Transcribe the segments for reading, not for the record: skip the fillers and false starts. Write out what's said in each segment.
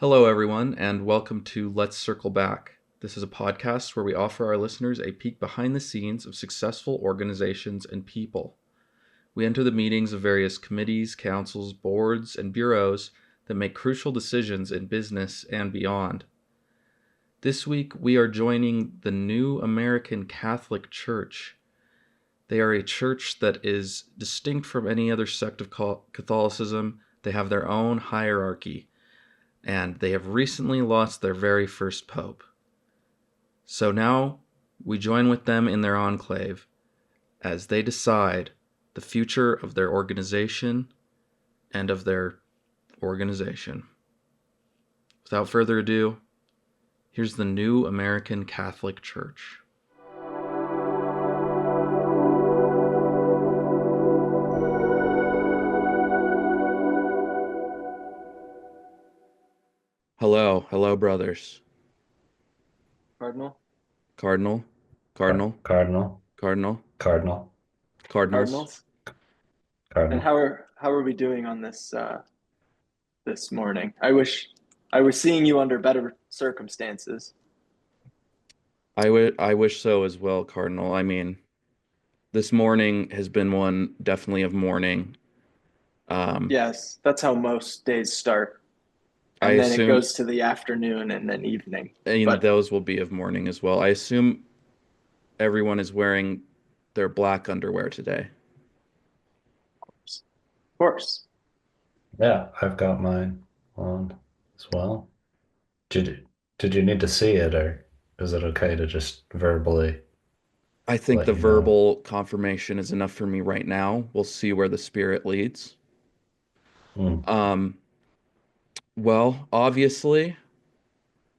Hello, everyone, and welcome to Let's Circle Back. This is a podcast where we offer our listeners a peek behind the scenes of successful organizations and people. We enter the meetings of various committees, councils, boards, and bureaus that make crucial decisions in business and beyond. This week, we are joining the New American Catholic Church. They are a church that is distinct from any other sect of Catholicism. They have their own hierarchy, and they have recently lost their very first pope. So now we join with them in their enclave as they decide the future of their organization and of their organization. Without further ado, here's the New American Catholic Church. Hello, brothers. Cardinal? Cardinal, Cardinal, Cardinal, Cardinal, Cardinal, Cardinals. Cardinals? And Cardinal. how are we doing on this morning? I was seeing you under better circumstances. I wish so as well, Cardinal. I mean, this morning has been one definitely of mourning. Um, Yes, that's how most days start. I And then it assume, goes to the afternoon and then evening. and But those will be of mourning as well. I assume everyone is wearing their black underwear today. of course. Yeah, I've got mine on as well. Did you need to see it, or is it okay to just verbally I think let the you know? verbal confirmation is enough for me right now. We'll see where the spirit leads. Hmm. Um, well, obviously,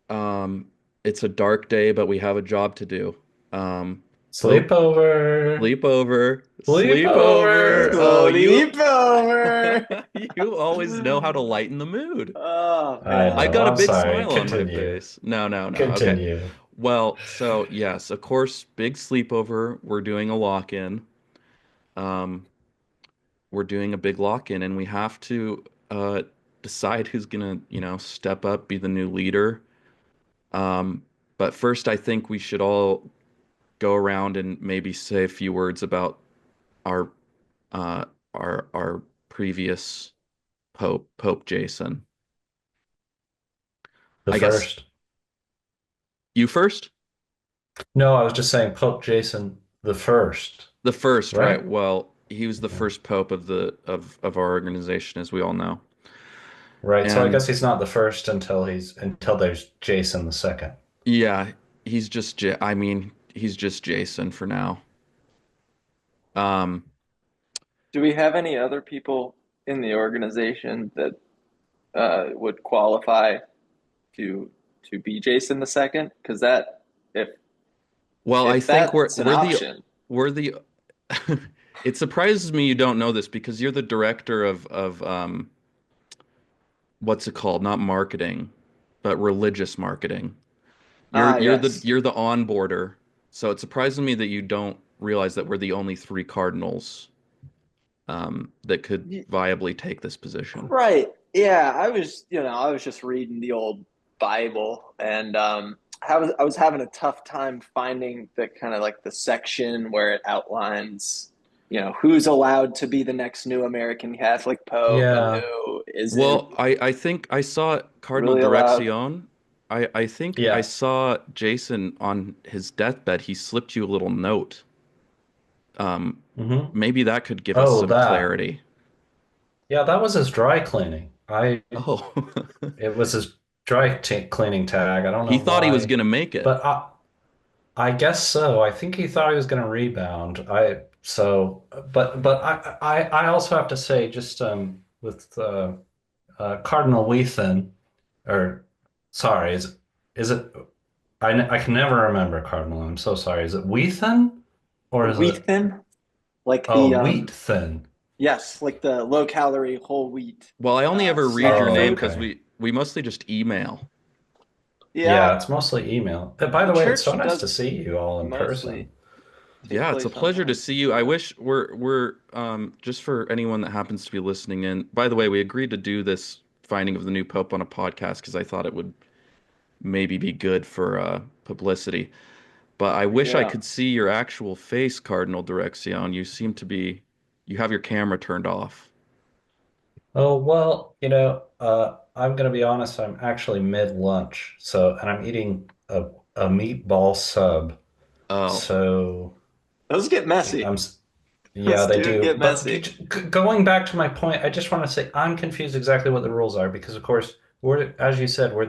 um, it's a dark day, but we have a job to do. Pope, Sleepover, sleepover. sleepover. Oh, you, Sleepover! you always know how to lighten the mood. Oh I I man. know. got a I'm big sorry. smile on my Continue. face. No. Okay. Continue. Well, so yes, of course, big sleepover. We're doing a lock-in. Um, we're doing a big lock-in, and we have to decide who's gonna, step up, be the new leader. Um, but first, I think we should all go around and maybe say a few words about our our previous Pope Jason. The I guess first. you first? No, I was just saying Pope Jason the first, The first, right? right? Well, he was the Yeah. first pope of of our organization, as we all know. Right. So I And guess he's not the first until there's Jason the second. yeah, I mean, he's just Jason for now. Um, Do we have any other people in the organization that would qualify to to be Jason the second? Because that if well, I if think that's an option, we're the it surprises me you don't know this because you're the director of what's it called? Not marketing, but religious marketing. yes. You're the onboarder. So it surprises me that you don't realize that we're the only three cardinals that could viably take this position. Right. Yeah, I was just reading the old Bible and I was having a tough time finding the kind of like the section where it outlines, who's allowed to be the next new American Catholic Pope and Yeah. who isn't Well, I think I saw Cardinal really allowed. Direccion. I think I Yeah. saw Jason on his deathbed. He slipped you a little note. Um, Hmm. Maybe that could give us Oh, some that. clarity. Yeah, that was his dry cleaning. Oh, It was his cleaning tag. I don't he know thought he was why, gonna make it. but I guess so. I think he thought he was going to rebound. I also have to say, just with Cardinal Weethan, or sorry, is it? I can never remember Cardinal. I'm so sorry. Is it Weethan or is it? Wheat like Oh, the wheat thin. yes, like the low calorie whole wheat Well, I only ever read your Oh, name superfood. because okay. we mostly just email. Yeah, Yeah, it's mostly email. By the the way, it's so church nice to does see you all in mostly person. take Yeah, it's a place pleasure to online. see you. I wish we're just for anyone that happens to be listening in. By the way, we agreed to do this finding of the new pope on a podcast because I thought it would maybe be good for publicity. But I wish I Yeah. could see your actual face, Cardinal Direction. You have your camera turned off. Oh, well, I'm going to be honest, I'm actually mid-lunch. And I'm eating a meatball sub. Oh, So, Those get messy. I'm, s- yeah, Those they do do. get But messy. going back to my point, I just want to say I'm confused exactly what the rules are because, of course, as you said, we're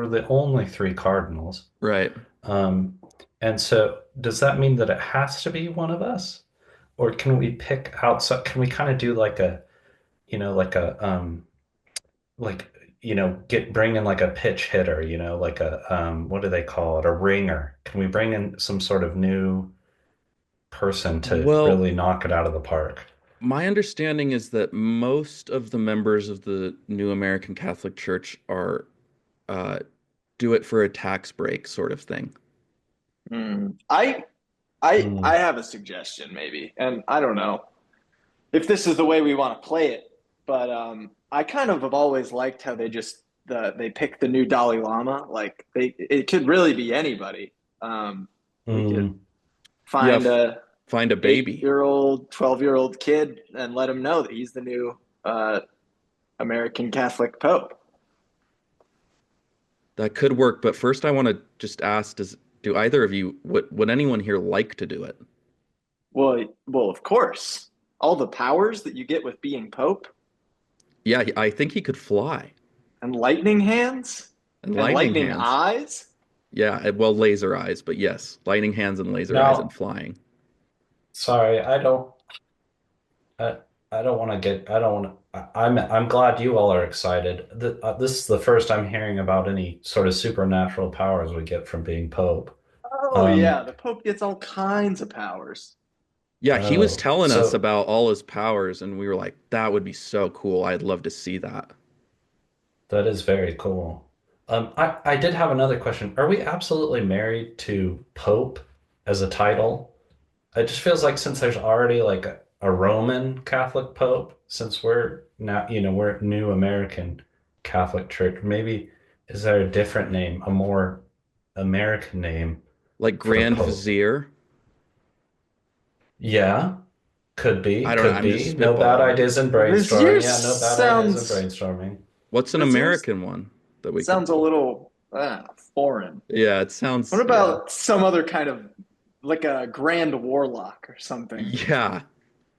the only three cardinals. right. Um, and so does that mean that it has to be one of us? Or can we pick out, so can we kind of do like a, like like bring in like a pitch hitter, like what do they call it, a ringer? Can we bring in some sort of new person to Well, really knock it out of the park? my understanding is that most of the members of the New American Catholic Church are uh, do it for a tax break sort of thing. Mm. I Mm, have a suggestion maybe, and I don't know if this is the way we want to play it, but I kind of have always liked how they pick the new Dalai Lama. Like it could really be anybody. We could mm. Yeah, find a find a baby. 8-year old, 12-year-old kid and let him know that he's the new uh, American Catholic Pope. That could work, but first I want to just ask, do either of you would anyone here like to do it? Well, of course, all the powers that you get with being Pope Yeah, I think he could fly. and lightning hands And and lightning lightning hands. eyes. Yeah, well, laser eyes, but yes, lightning hands and laser eyes and Now, flying. sorry, I, I don't want to get, I don't want to, I'm glad you all are excited. This is the first I'm hearing about any sort of supernatural powers we get from being Pope. Oh Um, yeah, the Pope gets all kinds of powers. Yeah, he was oh, telling us so about all his powers, and we were like, that would be so cool. I'd love to see that. that is very cool. I did have another question. Are we absolutely married to Pope as a title? It just feels like since there's already like a Roman Catholic Pope, since we're now, we're new American Catholic Church, maybe is there a different name, a more American name Like for the Grand Pope? Vizier. Yeah, could be, I don't know. could I'm just be. No bad spitballing. ideas in Vizier brainstorming. Yeah, no bad ideas in sounds brainstorming. What's an Vizier American one that we could sounds a do? little foreign. Yeah, it What sounds, yeah. about some other kind of like a Grand Warlock or something Yeah,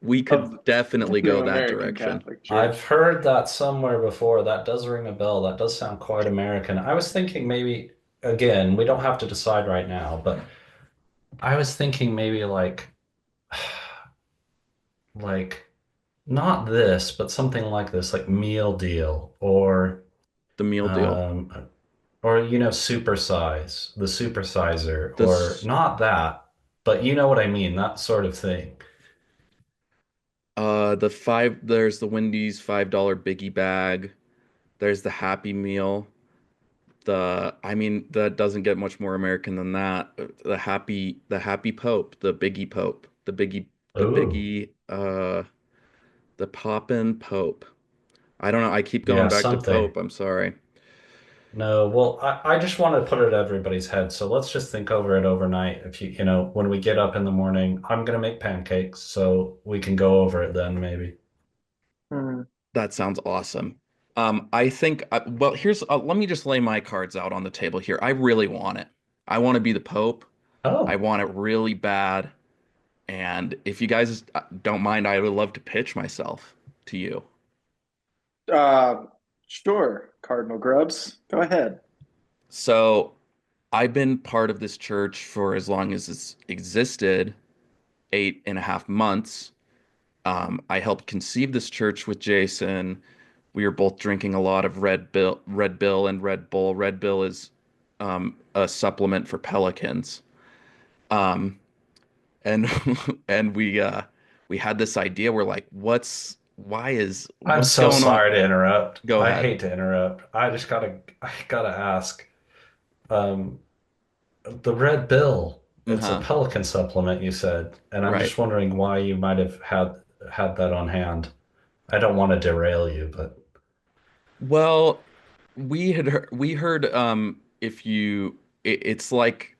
we of could the definitely new go that American direction. Catholic I've Church? heard that somewhere before. That does ring a bell. That does sound quite American. I was thinking maybe, again, we don't have to decide right now, but I was thinking maybe like not this, but something like this, like meal deal The meal deal. um supersize, the supersizer, or This, not that, but you know what I mean, that sort of thing. there's the Wendy's $5 biggie bag. There's the Happy Meal. I mean, that doesn't get much more American than that. The Happy Pope, the Biggie Pope, the Oh, Biggie, the Poppin' Pope. I don't know. I keep going yeah, back to something. Pope. I'm sorry. No, well, I just want to put it in everybody's head. So let's just think over it overnight. If when we get up in the morning, I'm gonna make pancakes, so we can go over it then maybe. Hmm. That sounds awesome. I think, well, let me just lay my cards out on the table here. I really want it. I want to be the Pope. I Oh, want it really bad. And if you guys don't mind, I would love to pitch myself to you. Uh, sure, Cardinal Grubs. Go ahead. So I've been part of this church for as long as it's existed, 8.5 months. I helped conceive this church with Jason. We were both drinking a lot of Red Bill and Red Bull. Red Bill is a supplement for pelicans. Um, and and we had this idea. We're like, I'm what's so going on? sorry to interrupt. Go I ahead. hate to interrupt. I gotta ask. Um, the Red Bill, it's a Uh-huh. Pelican supplement, you said, and I'm Right. just wondering why you might have had that on hand. I don't want to derail you, but Well, we heard if it's like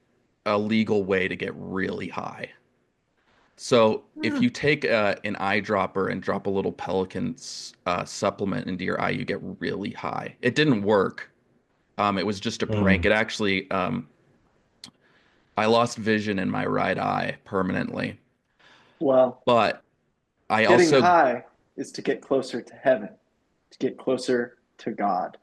a legal way to get really high. So if Hmm. you take an eyedropper and drop a little Pelican's supplement into your eye, you get really high. It didn't work. It was just a prank. Mm. It actually, I lost vision in my right eye permanently. Well, But I getting also, high is to get closer to heaven, to get closer to God.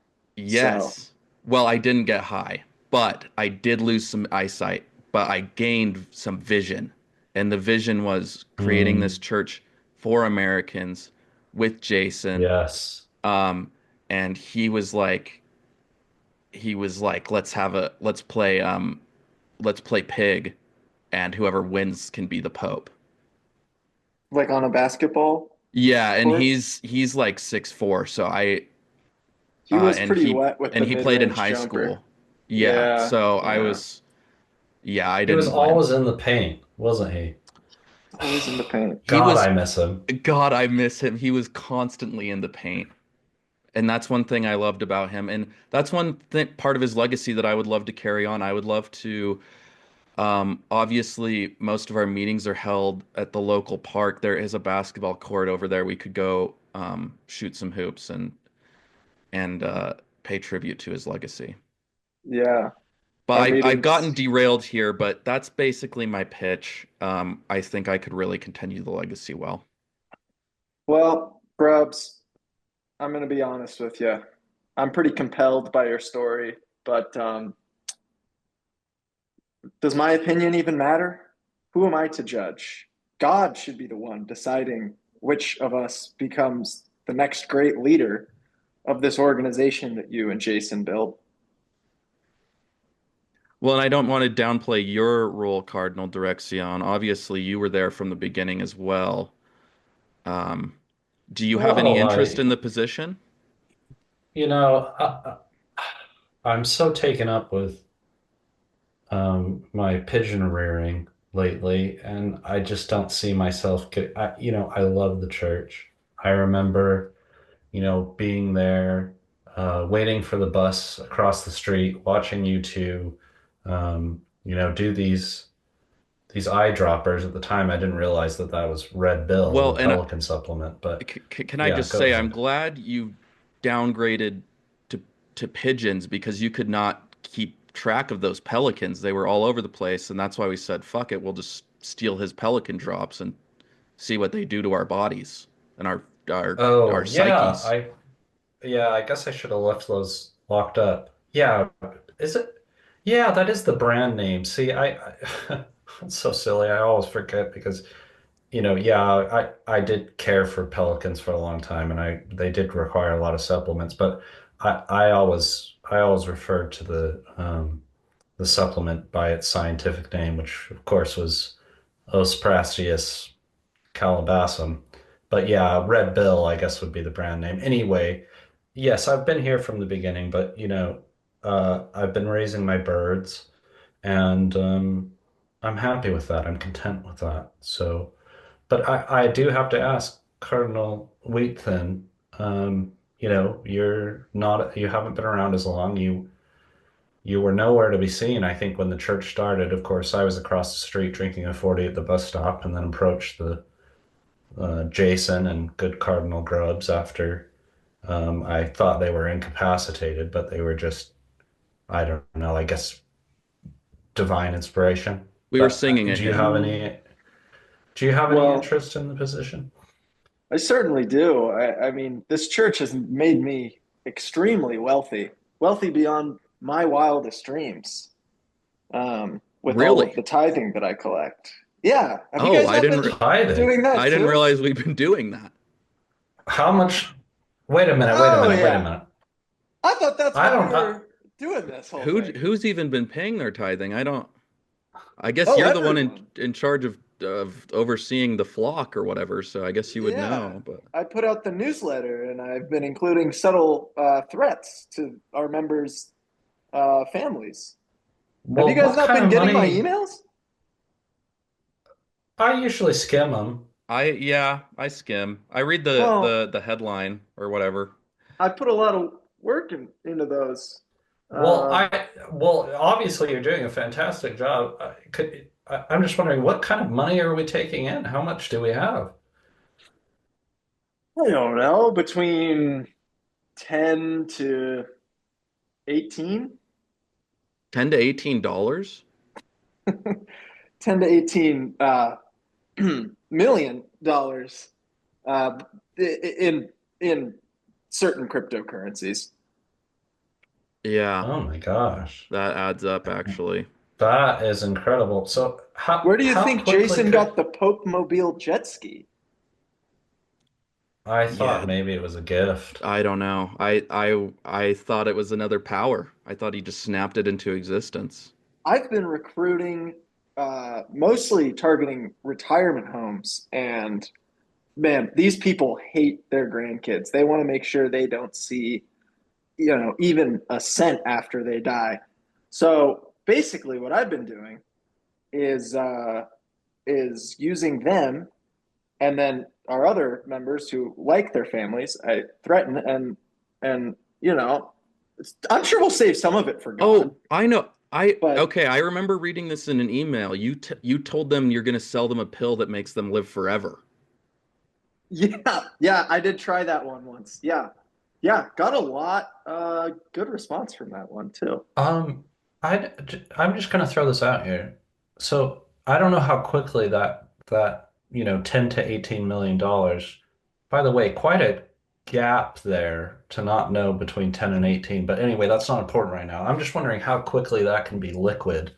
So, yes, well, I didn't get high, but I did lose some eyesight, but I gained some vision. And the vision was creating this Mm. church for Americans with Jason. Yes. Um, and he was like, let's play pig, and whoever wins can be the Pope. like on a basketball Yeah, and court, he's like 6'4", so I he was and pretty wet with and the he played in mid-range high jumper. school. Yeah, Yeah, so yeah. I He was didn't win. always in the paint, wasn't he? Always in the paint. He God, was I miss him. God, I miss him. He was constantly in the paint. And that's one thing I loved about him. And that's one thing, part of his legacy that I would love to carry on. I would love to obviously most of our meetings are held at the local park. There is a basketball court over there. We could go shoot some hoops and pay tribute to his legacy. Yeah, But our I've gotten meetings. derailed here, but that's basically my pitch. I think I could really continue the legacy well. Well, Grubs, I'm gonna be honest with you. I'm pretty compelled by your story, but does my opinion even matter? Who am I to judge? God should be the one deciding which of us becomes the next great leader of this organization that you and Jason built. Well, and I don't want to downplay your role, Cardinal Direction. Obviously, you were there from the beginning as well. Um, do you have any Well, interest in the position? you know, I'm so taken up with my pigeon rearing lately, and I just don't see myself I love the church. I remember, being there, waiting for the bus across the street, watching you two, do these eyedroppers. At the time, I didn't realize that that was Red Bill, the Well, and Pelican supplement. But can I yeah, just go say I'm ahead. glad you downgraded to pigeons because you could not keep track of those pelicans. They were all over the place, and that's why we said, "Fuck it, we'll just steal his pelican drops and see what they do to our bodies and our Oh, psyches." I guess I should have left those locked up. Yeah, is it? Yeah, that is the brand name. See, it's so silly. I always forget because, yeah, I did care for pelicans for a long time, and I they did require a lot of supplements, but I always referred to the supplement by its scientific name, which of course was Osprastius calabasum. But yeah, Red Bill, I guess would be the brand name. Anyway, yes, I've been here from the beginning, but I've been raising my birds, and I'm happy with that. I'm content with that. So, but I do have to ask Cardinal Wheaton, you haven't been around as long. You were nowhere to be seen. I think when the church started, of course, I was across the street drinking a 40 at the bus stop, and then approached the Jason and good Cardinal Grubbs after I thought they were incapacitated, but they were just, I don't know, I guess divine inspiration. We were But singing a hymn. do you have any Well, interest in the position? I certainly do. I mean, this church has made me extremely wealthy, wealthy beyond my wildest dreams, with all of Really? the tithing that I collect. Yeah. Have you Oh, guys not been Tithing. doing that I didn't too? realize we've been doing that. How much? Wait a minute, wait a Oh, minute, wait a yeah. minute. I thought that's I why we don't, I, were doing this whole thing. Who's even been paying their tithing? I don't. I guess Oh, you're the one everyone. in charge of overseeing the flock or whatever, so I guess you would Yeah. know. But I put out the newsletter and I've been including subtle threats to our members' families. Have you well, guys what not kind been of getting my money? emails? I usually skim them. I skim. I read Well, the headline or whatever. I put a lot of working into those. Well, Um, obviously you're doing a fantastic job. I'm just wondering what kind of money are we taking in? How much do we have? I don't know, between 10 to 18, $10 to $18? 10 to 18 million dollars in certain cryptocurrencies. Yeah, Oh my gosh. that adds up actually. That is incredible. So Where do you how think quickly Jason could got the Pope Mobile jet ski? I thought Yeah, maybe it was a gift. I don't know. I thought it was another power. I thought he just snapped it into existence. I've been recruiting, mostly targeting retirement homes, and man, these people hate their grandkids. They want to make sure they don't see, even a cent after they die. So basically, what I've been doing is using them, and then our other members who like their families, I threaten, and I'm sure we'll save some of it for God, Oh, I know. I but okay, I remember reading this in an email. You told them you're going to sell them a pill that makes them live forever. yeah, yeah, I did try that one once. Yeah, yeah, got a lot good response from that one too. Um, I'm just gonna throw this out here. So I don't know how quickly that 10 to 18 million dollars. By the way, quite a gap there to not know between 10 and 18. But anyway, that's not important right now. I'm just wondering how quickly that can be liquid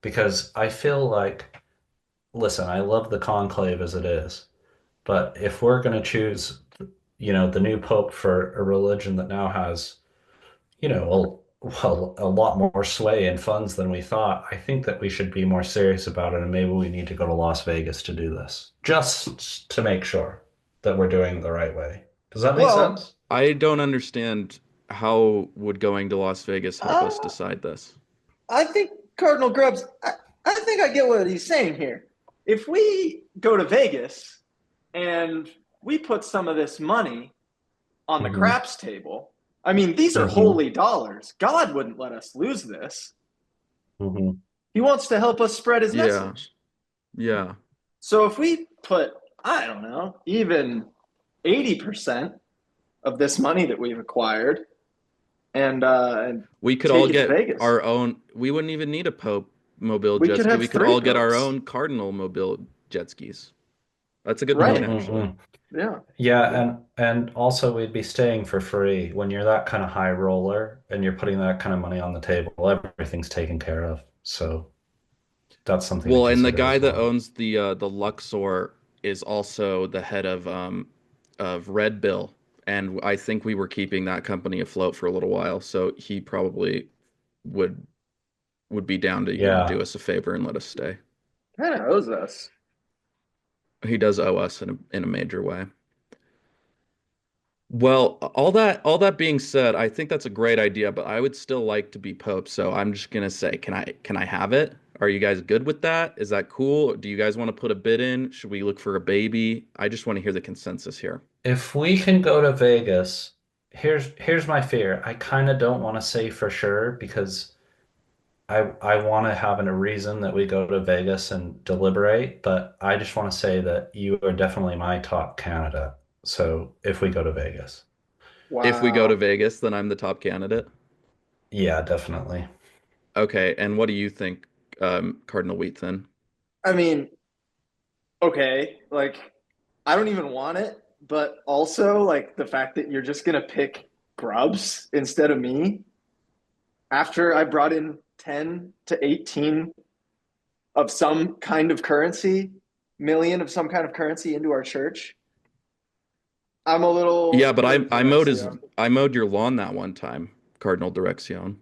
because I feel like, listen, I love the conclave as it is, but if we're gonna choose, the new pope for a religion that now has a lot more sway and funds than we thought. I think that we should be more serious about it, and maybe we need to go to Las Vegas to do this, just to make sure that we're doing it the right way. Does that make Well, sense? I don't understand how would going to Las Vegas help us uh, decide this. I think Cardinal Grubbs. I think I get what he's saying here. If we go to Vegas and we put some of this money on the Hmm. craps table, I mean, these are Hmm. holy dollars. God wouldn't let us lose this. Hmm. He wants to help us spread his Yeah. message. Yeah. So if we put, I don't know, even 80% of this money that we've acquired and We could all take it to get Vegas, our own, we wouldn't even need a Pope mobile we jet could ski. have We could three all get our popes. own Cardinal mobile jet skis. That's a good point, Right. actually. Hmm. Yeah. Yeah, Yeah. and also we'd be staying for free. When you're that kind of high roller and you're putting that kind of money on the table, everything's taken care of. So that's something to Well, and the consider guy as that well. owns the Luxor is also the head of Red Bill, and I think we were keeping that company afloat for a little while, so he probably would would be down to, do Yeah. us a favor and let us stay. Kind of owes us. He does owe us in a major way. Well, all that being said, I think that's a great idea, but I would still like to be Pope, so I'm just gonna say, can I have it? Are you guys good with that? Is that cool? Do you guys want to put a bid in? Should we look for a baby? I just want to hear the consensus here. If we can go to Vegas, here's my fear. I kind of don't want to say for sure because I want to have a reason that we go to Vegas and deliberate, but I just want to say that you are definitely my top candidate. So if we go to Vegas, If we go to Wow. Vegas, then I'm the top candidate. yeah, definitely. Okay, and what do you think, Cardinal Wheatson? I mean, okay, like I don't even want it, but also like the fact that you're just gonna pick Grubs instead of me after I brought in 10 to 18 of some kind of currency, million of some kind of currency into our church. I'm a Yeah, little but worried for Rexion. I mowed your lawn that one time, Cardinal Direction.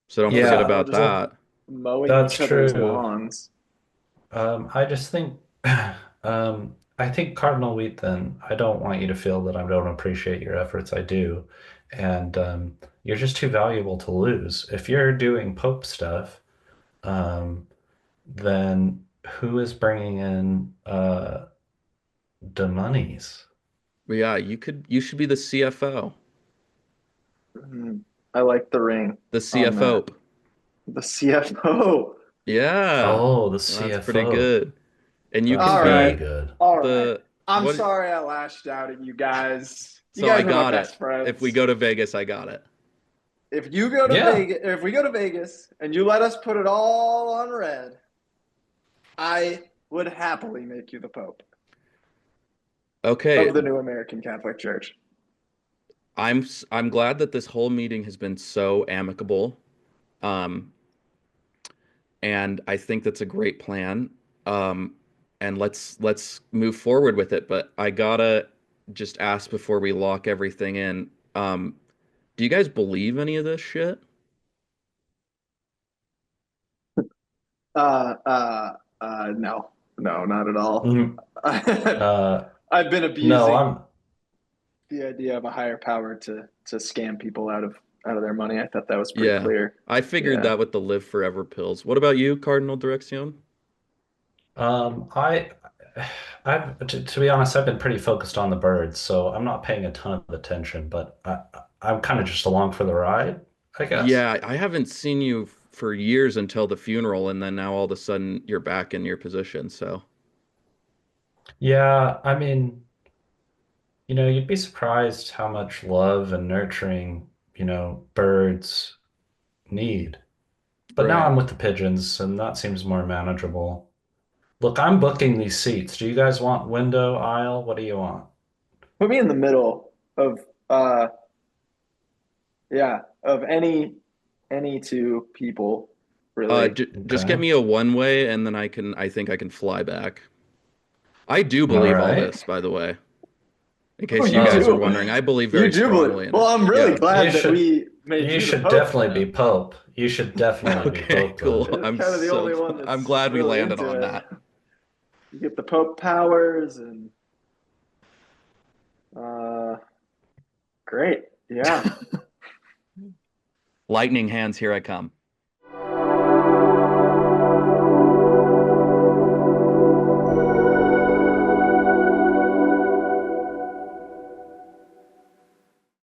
So don't forget Yeah, Wow, about just well, that. mowing that's each other's true. lawns. I just think, I think Cardinal Wheat, then I don't want you to feel that I don't appreciate your efforts. I do. And you're just too valuable to lose. If you're doing Pope stuff, um, then who is bringing in the monies? Yeah, you should be the CFO. Mm, I like the ring The on that. CFO. The CFO. Yeah, Oh, the that's pretty CFO. good. And you That's can All very right. be good. All right. the I'm what? sorry I lashed out at you guys. You So I guys are my got it. best If we friends. go to Vegas, I got it. If you go to Yeah. Vegas, if we go to Vegas and you let us put it all on red, I would happily make you the Pope Okay, of the new American Catholic Church. I'm glad that this whole meeting has been so amicable. Um, and I think that's a great plan. Um, and let's move forward with it. But I gotta just ask before we lock everything in. Do you guys believe any of this shit? No, no, not at all. Mhm. Uh, I've been no, abusing the idea of a higher power to scam people out of their money. I thought that was pretty Yeah, clear. I figured Yeah. that with the Live Forever pills. What about you, Cardinal Direction? um, I, to be honest, I've been pretty focused on the birds, so I'm not paying a ton of attention, but I'm kind of just along for the ride, I guess. Yeah, I haven't seen you for years until the funeral, and then now all of a sudden you're back in your position. So, Yeah, I mean, you'd be surprised how much love and nurturing, birds need. But now right. I'm with the pigeons, and that seems more manageable. Look, I'm booking these seats. Do you guys want window, aisle? What do you want? Put me in the middle of yeah, of any two people, really. J just get Okay. me a one way, and then I think I can fly back. I do All believe all right. this, by the way. In Oh, case you you guys are Oh, do. wondering, I believe You very do believe. strongly in Well, it. I'm really Yeah. you glad that should we made you you the should Pope definitely then. be Pope. You should definitely be Okay, Pope cool. then. You're kind of the only one I'm that's glad we really landed into on it. that. You get the Pope powers and uh great. Yeah. Lightning hands, here I come.